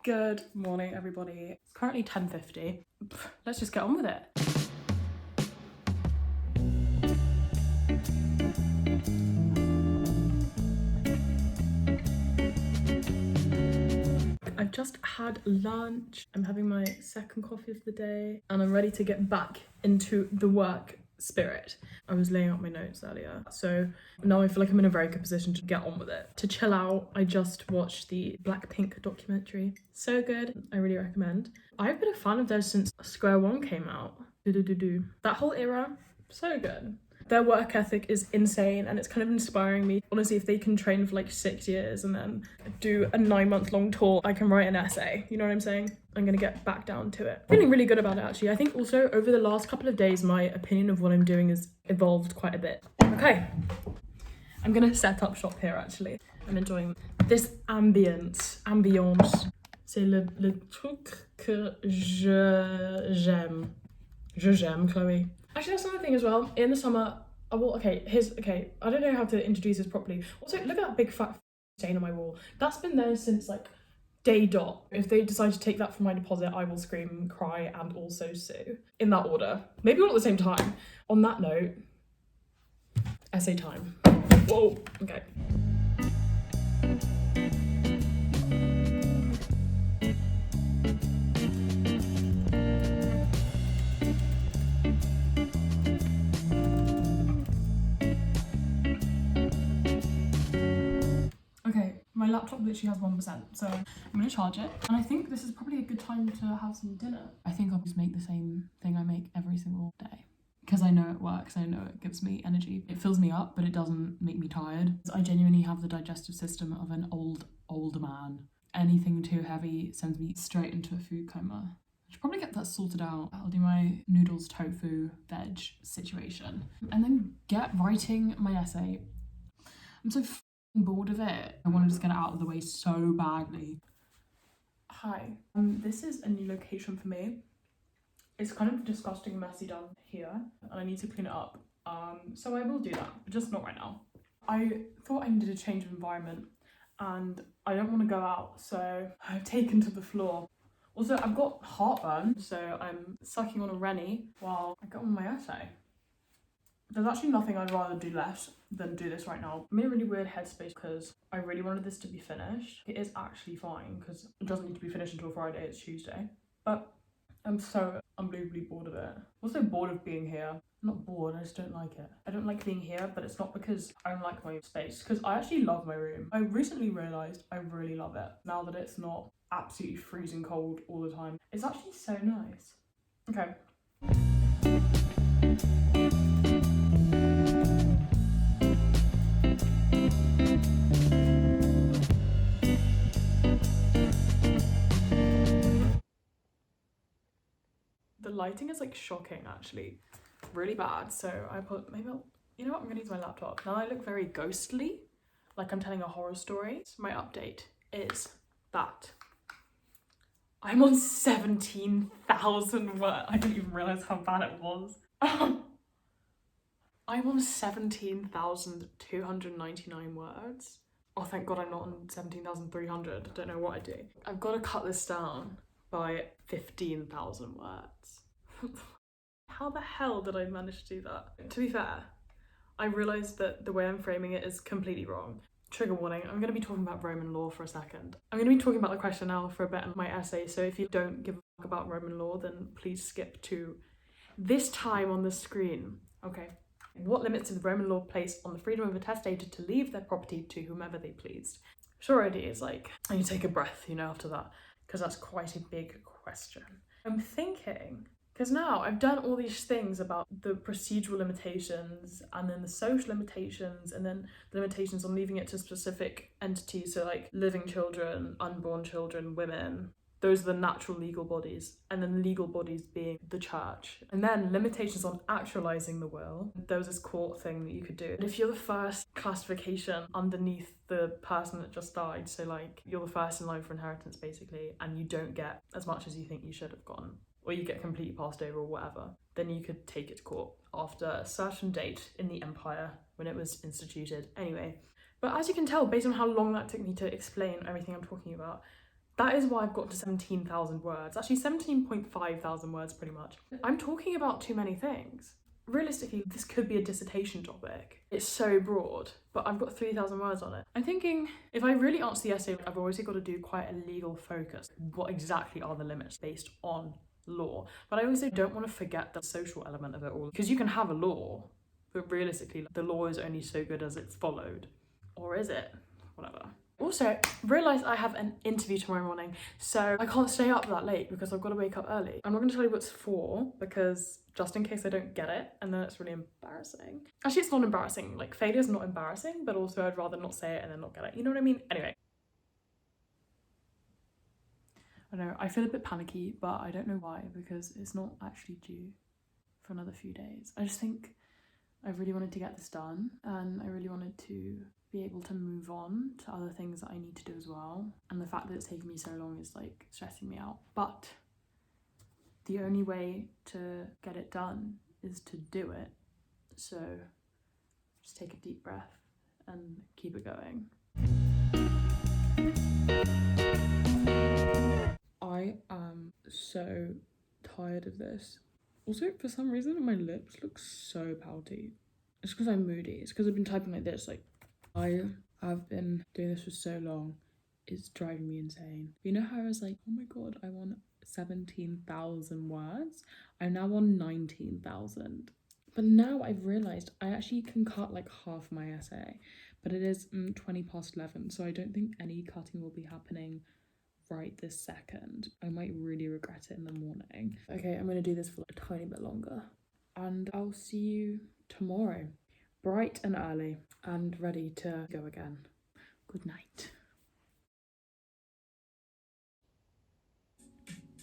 Good morning, everybody. It's currently 10:50. Let's just get on with it. I've just had lunch. I'm having my second coffee of the day and I'm ready to get back into the work spirit. I was laying out my notes earlier, so now I feel like I'm in a very good position to get on with it. To chill out, I just watched the Blackpink documentary. So good, I really recommend. I've been a fan of theirs since Square One came out. That whole era, so good. Their work ethic is insane and it's kind of inspiring me. Honestly, if they can train for like 6 years and then do a 9-month-long tour, I can write an essay. You know what I'm saying? I'm gonna get back down to it. Feeling really good about it actually. I think also over the last couple of days, my opinion of what I'm doing has evolved quite a bit. Okay, I'm gonna set up shop here actually. I'm enjoying this ambience. C'est le truc que j'aime. Je j'aime, Chloe. Actually, that's another thing as well. In the summer, I don't know how to introduce this properly. Also, look at that big fat stain on my wall. That's been there since like day dot. If they decide to take that from my deposit, I will scream, cry, and also sue. In that order. Maybe all at the same time. On that note, essay time. Whoa, okay. My laptop literally has 1%, so I'm gonna charge it. And I think this is probably a good time to have some dinner. I think I'll just make the same thing I make every single day. Because I know it works, I know it gives me energy. It fills me up, but it doesn't make me tired. I genuinely have the digestive system of an old man. Anything too heavy sends me straight into a food coma. I should probably get that sorted out. I'll do my noodles, tofu, veg situation. And then get writing my essay. I'm so bored of it. I want to just get it out of the way so badly. Hi, this is a new location for me. It's kind of disgusting and messy down here and I need to clean it up. So I will do that, but just not right now. I thought I needed a change of environment and I don't want to go out, so I've taken to the floor. Also, I've got heartburn, so I'm sucking on a Rennie while I get on my essay. There's actually nothing I'd rather do less than do this right now. I'm in a really weird headspace because I really wanted this to be finished. It is actually fine because it doesn't need to be finished until Friday, it's Tuesday. But I'm so unbelievably bored of it. Also bored of being here. I'm not bored, I just don't like it. I don't like being here, but it's not because I don't like my space, because I actually love my room. I recently realised I really love it now that it's not absolutely freezing cold all the time. It's actually so nice. Okay. The lighting is like shocking actually, really bad. So you know what, I'm gonna use my laptop. Now I look very ghostly, like I'm telling a horror story. So my update is that I'm on 17,000 words. I didn't even realize how bad it was. I'm on 17,299 words. Oh, thank God I'm not on 17,300. I don't know what I do. I've got to cut this down by 15,000 words. How the hell did I manage to do that? To be fair, I realised that the way I'm framing it is completely wrong. Trigger warning, I'm going to be talking about Roman law for a second. I'm going to be talking about the question now for a bit in my essay, so if you don't give a fuck about Roman law, then please skip to this time on the screen. Okay. What limits did the Roman law place on the freedom of a testator to leave their property to whomever they pleased? Sure idea is like, and you take a breath, you know, after that, because that's quite a big question. I'm thinking, because now I've done all these things about the procedural limitations and then the social limitations and then the limitations on leaving it to specific entities, so like living children, unborn children, women. Those are the natural legal bodies, and then legal bodies being the church. And then limitations on actualizing the will. There was this court thing that you could do. And if you're the first classification underneath the person that just died, so like you're the first in line for inheritance basically, and you don't get as much as you think you should have gotten, or you get completely passed over or whatever, then you could take it to court after a certain date in the empire when it was instituted. Anyway, but as you can tell, based on how long that took me to explain everything I'm talking about, That is why I've got to 17,000 words. Actually 17.5 thousand words pretty much. I'm talking about too many things. Realistically, this could be a dissertation topic. It's so broad, but I've got 3,000 words on it. I'm thinking if I really answer the essay, I've always got to do quite a legal focus. What exactly are the limits based on law? But I also don't want to forget the social element of it all, because you can have a law, but realistically, the law is only so good as it's followed. Or is it? Whatever. Also, realised I have an interview tomorrow morning, so I can't stay up that late because I've got to wake up early. I'm not going to tell you what it's for, because just in case I don't get it, and then it's really embarrassing. Actually, it's not embarrassing. Like, failure's not embarrassing, but also I'd rather not say it and then not get it. You know what I mean? Anyway. I know, I feel a bit panicky, but I don't know why, because it's not actually due for another few days. I just think I really wanted to get this done, and I really wanted to be able to move on to other things that I need to do as well. And the fact that it's taken me so long is like stressing me out. But the only way to get it done is to do it. So just take a deep breath and keep it going. I am so tired of this. Also, for some reason, my lips look so pouty. It's because I'm moody. It's because I've been typing like this. Like, I have been doing this for so long. It's driving me insane. You know how I was like, oh my god, I want 17,000 words? I'm now on 19,000. But now I've realised I actually can cut like half my essay. But it is 20 past 11, so I don't think any cutting will be happening right this second. I might really regret it in the morning. Okay, I'm gonna do this for like a tiny bit longer. And I'll see you tomorrow, bright and early, and ready to go again. Good night.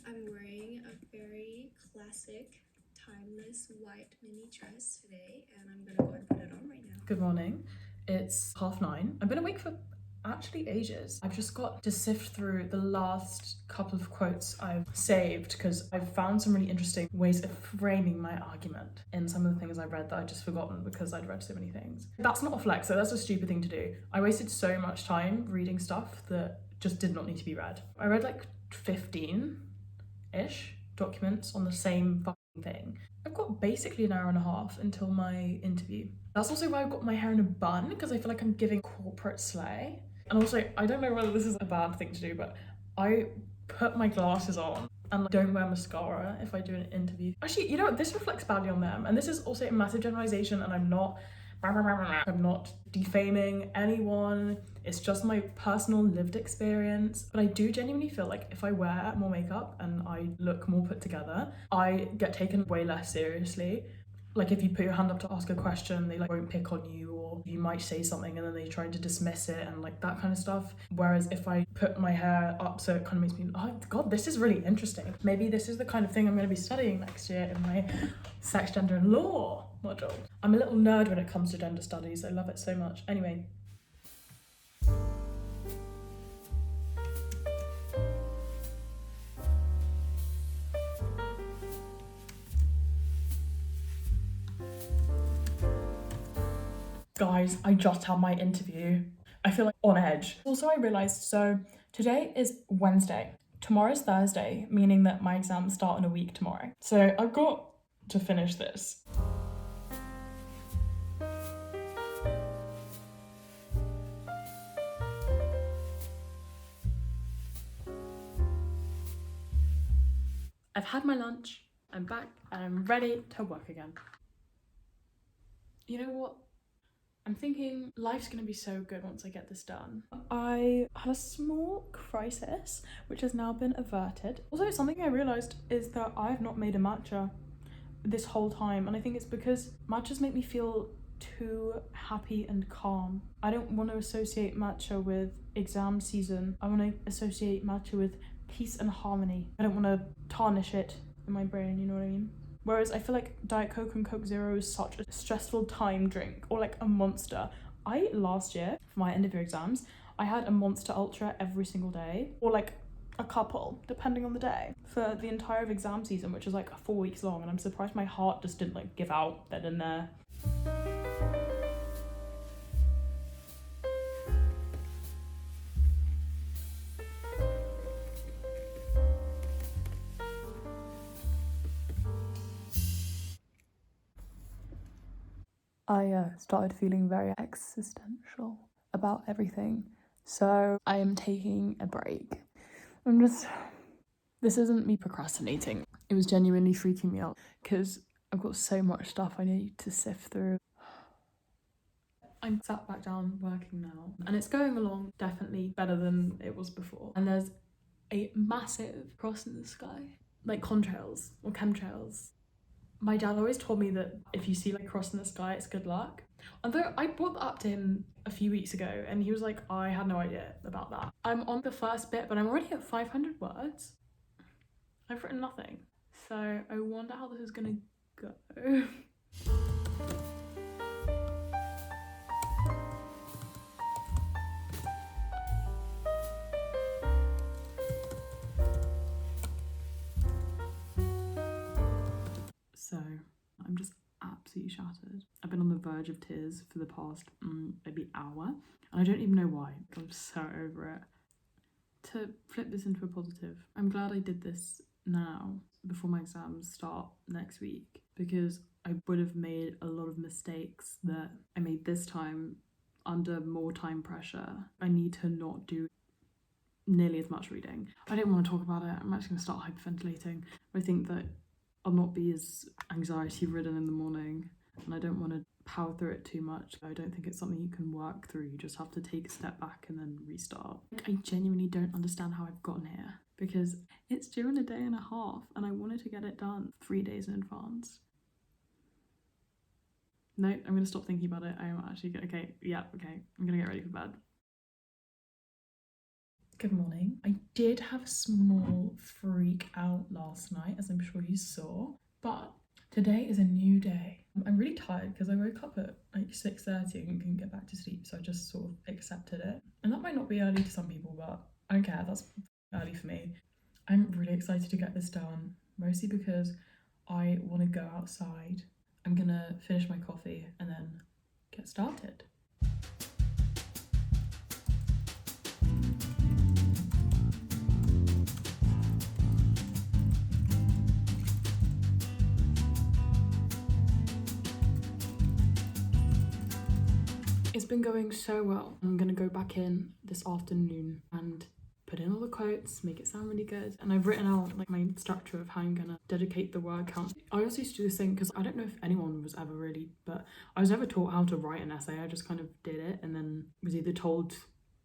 I'm wearing a very classic, timeless white mini dress today, and I'm gonna go and put it on right now. Good morning. It's 9:30. I've been awake for actually ages. I've just got to sift through the last couple of quotes I've saved, because I've found some really interesting ways of framing my argument in some of the things I've read that I'd just forgotten because I'd read so many things. That's not a flex, so that's a stupid thing to do. I wasted so much time reading stuff that just did not need to be read. I read like 15-ish documents on the same fucking thing. I've got basically an hour and a half until my interview. That's also why I've got my hair in a bun, because I feel like I'm giving corporate slay. And also, I don't know whether this is a bad thing to do, but I put my glasses on and don't wear mascara if I do an interview. Actually, you know what? This reflects badly on them. And this is also a massive generalization, and I'm not defaming anyone. It's just my personal lived experience. But I do genuinely feel like if I wear more makeup and I look more put together, I get taken way less seriously. Like, if you put your hand up to ask a question, they like won't pick on you, or you might say something and then they try to dismiss it and like that kind of stuff. Whereas if I put my hair up so it kind of makes me, oh god, this is really interesting. Maybe this is the kind of thing I'm going to be studying next year in my sex, gender and law module. I'm a little nerd when it comes to gender studies. I love it so much. Anyway. Guys, I just had my interview. I feel like on edge. Also, I realised, so today is Wednesday. Tomorrow's Thursday, meaning that my exams start in a week tomorrow. So I've got to finish this. I've had my lunch, I'm back, and I'm ready to work again. You know what? I'm thinking life's gonna be so good once I get this done. I had a small crisis, which has now been averted. Also, something I realised is that I have not made a matcha this whole time, and I think it's because matchas make me feel too happy and calm. I don't want to associate matcha with exam season. I want to associate matcha with peace and harmony. I don't want to tarnish it in my brain, you know what I mean? Whereas I feel like Diet Coke and Coke Zero is such a stressful time drink, or like a Monster. Last year, for my end of year exams, I had a Monster Ultra every single day, or like a couple, depending on the day, for the entire of exam season, which is like 4 weeks long, and I'm surprised my heart just didn't like give out then and there. I started feeling very existential about everything. So I am taking a break. This isn't me procrastinating. It was genuinely freaking me out because I've got so much stuff I need to sift through. I'm sat back down working now and it's going along definitely better than it was before. And there's a massive cross in the sky, like contrails or chemtrails. My dad always told me that if you see like a cross in the sky, it's good luck. Although I brought that up to him a few weeks ago and he was like, I had no idea about that. I'm on the first bit, but I'm already at 500 words. I've written nothing. So I wonder how this is gonna go. So I'm just absolutely shattered. I've been on the verge of tears for the past maybe hour, and I don't even know why. I'm so over it. To flip this into a positive, I'm glad I did this now before my exams start next week, because I would have made a lot of mistakes that I made this time under more time pressure. I need to not do nearly as much reading. I don't want to talk about it. I'm actually going to start hyperventilating. I think that I'll not be as anxiety ridden in the morning, and I don't want to power through it too much. I don't think it's something you can work through. You just have to take a step back and then restart. I genuinely don't understand how I've gotten here, because it's due in a day and a half and I wanted to get it done 3 days in advance. No, I'm going to stop thinking about it. I am actually okay. I'm going to get ready for bed. Good morning. I did have a small freak out last night, as I'm sure you saw, but today is a new day. I'm really tired because I woke up at like 6:30 and couldn't get back to sleep, so I just sort of accepted it. And that might not be early to some people, but I don't care, that's early for me. I'm really excited to get this done, mostly because I want to go outside. I'm gonna finish my coffee and then get started. It's been going so well. I'm gonna go back in this afternoon and put in all the quotes, make it sound really good. And I've written out like my structure of how I'm gonna dedicate the word count. I also used to do this thing because I don't know if anyone was ever really, but I was never taught how to write an essay. I just kind of did it and then was either told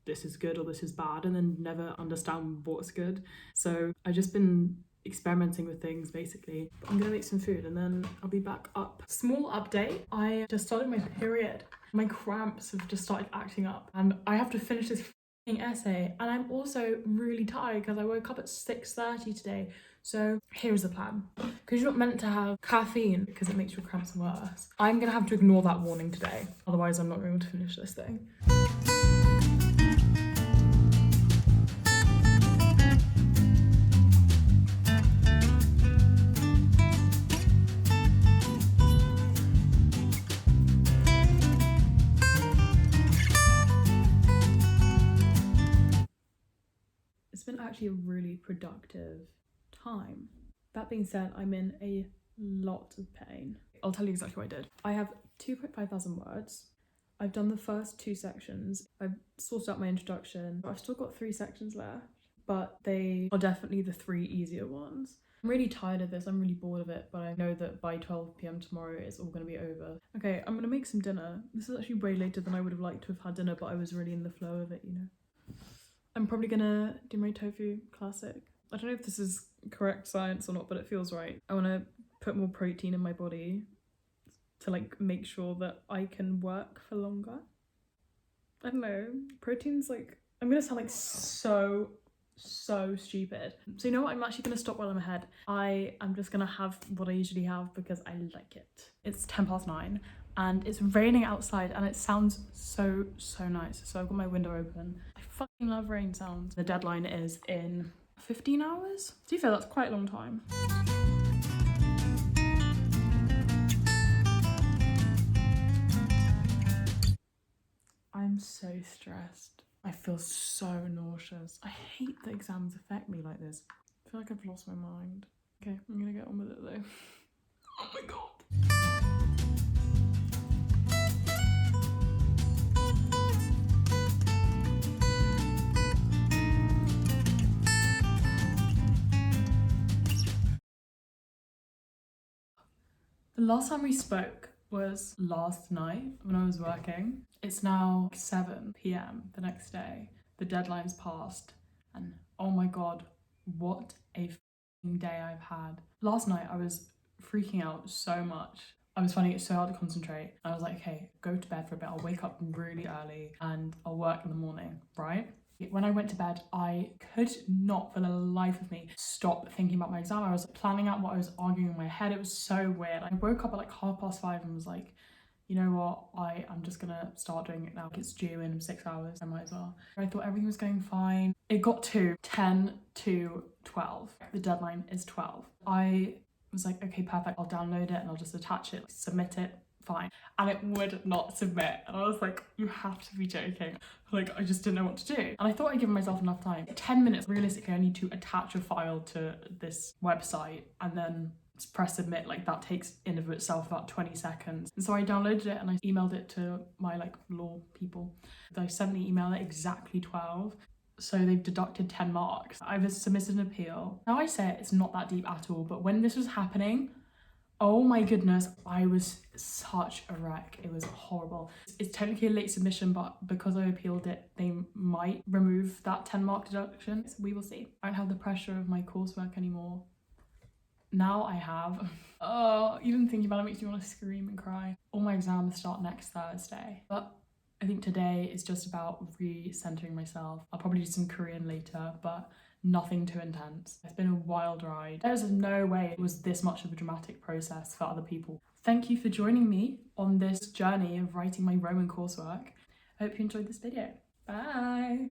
this is good or this is bad and then never understand what's good. So I've just been experimenting with things basically. I'm gonna make some food and then I'll be back up. Small update, I just started my period. My cramps have just started acting up and I have to finish this essay, and I'm also really tired because I woke up at 6:30 today. So here's the plan. Because you're not meant to have caffeine because it makes your cramps worse, I'm gonna have to ignore that warning today, otherwise I'm not going to finish this thing. It's been actually a really productive time. That being said, I'm in a lot of pain. I'll tell you exactly what I did. I have 2.5 thousand words. I've done the first 2 sections. I've sorted out my introduction. I've still got 3 sections left, but they are definitely the 3 easier ones. I'm really tired of this. I'm really bored of it, but I know that by 12 p.m. tomorrow it's all going to be over. Okay, I'm going to make some dinner. This is actually way later than I would have liked to have had dinner, but I was really in the flow of it, you know. I'm probably gonna do my tofu classic. I don't know if this is correct science or not, but it feels right. I want to put more protein in my body to like make sure that I can work for longer. I don't know. Protein's like, I'm gonna sound like so stupid. So you know what? I'm actually gonna stop while I'm ahead. I am just gonna have what I usually have because I like it. It's 9:10 and it's raining outside and it sounds so nice. So I've got my window open. I fucking love rain sounds. The deadline is in 15 hours. To be fair, that's quite a long time. I'm so stressed. I feel so nauseous. I hate that exams affect me like this. I feel like I've lost my mind. Okay, I'm gonna get on with it though. Oh my god. The last time we spoke was last night when I was working. It's now 7 p.m. the next day. The deadline's passed, and oh my god, what a f***ing day I've had. Last night I was freaking out so much. I was finding it so hard to concentrate. I was like, okay, go to bed for a bit. I'll wake up really early and I'll work in the morning, right? When I went to bed, I could not for the life of me stop thinking about my exam. I was planning out what I was arguing in my head. It was so weird. I woke up at like 5:30 and was like, you know what, I'm just gonna start doing it now. It's due in 6 hours, I might as well. I thought everything was going fine. It got to 10 to 12. The deadline is 12. I was like, okay, perfect, I'll download it and I'll just attach it, submit it, fine. And it would not submit. And I was like, you have to be joking. Like, I just didn't know what to do. And I thought I'd given myself enough time. 10 minutes, realistically, I need to attach a file to this website and then press submit. Like, that takes in of itself about 20 seconds. And so I downloaded it and I emailed it to my like law people. They sent the email at exactly 12. So they've deducted 10 marks. I've submitted an appeal. Now I say it's not that deep at all, but when this was happening, oh my goodness, I was such a wreck. It was horrible. It's technically a late submission, but because I appealed it, they might remove that 10 mark deduction. So we will see. I don't have the pressure of my coursework anymore. Now I have. Oh, even thinking about it makes me want to scream and cry. All my exams start next Thursday. But I think today is just about re-centering myself. I'll probably do some Korean later, but nothing too intense. It's been a wild ride. There's no way it was this much of a dramatic process for other people. Thank you for joining me on this journey of writing my Roman coursework. I hope you enjoyed this video. Bye!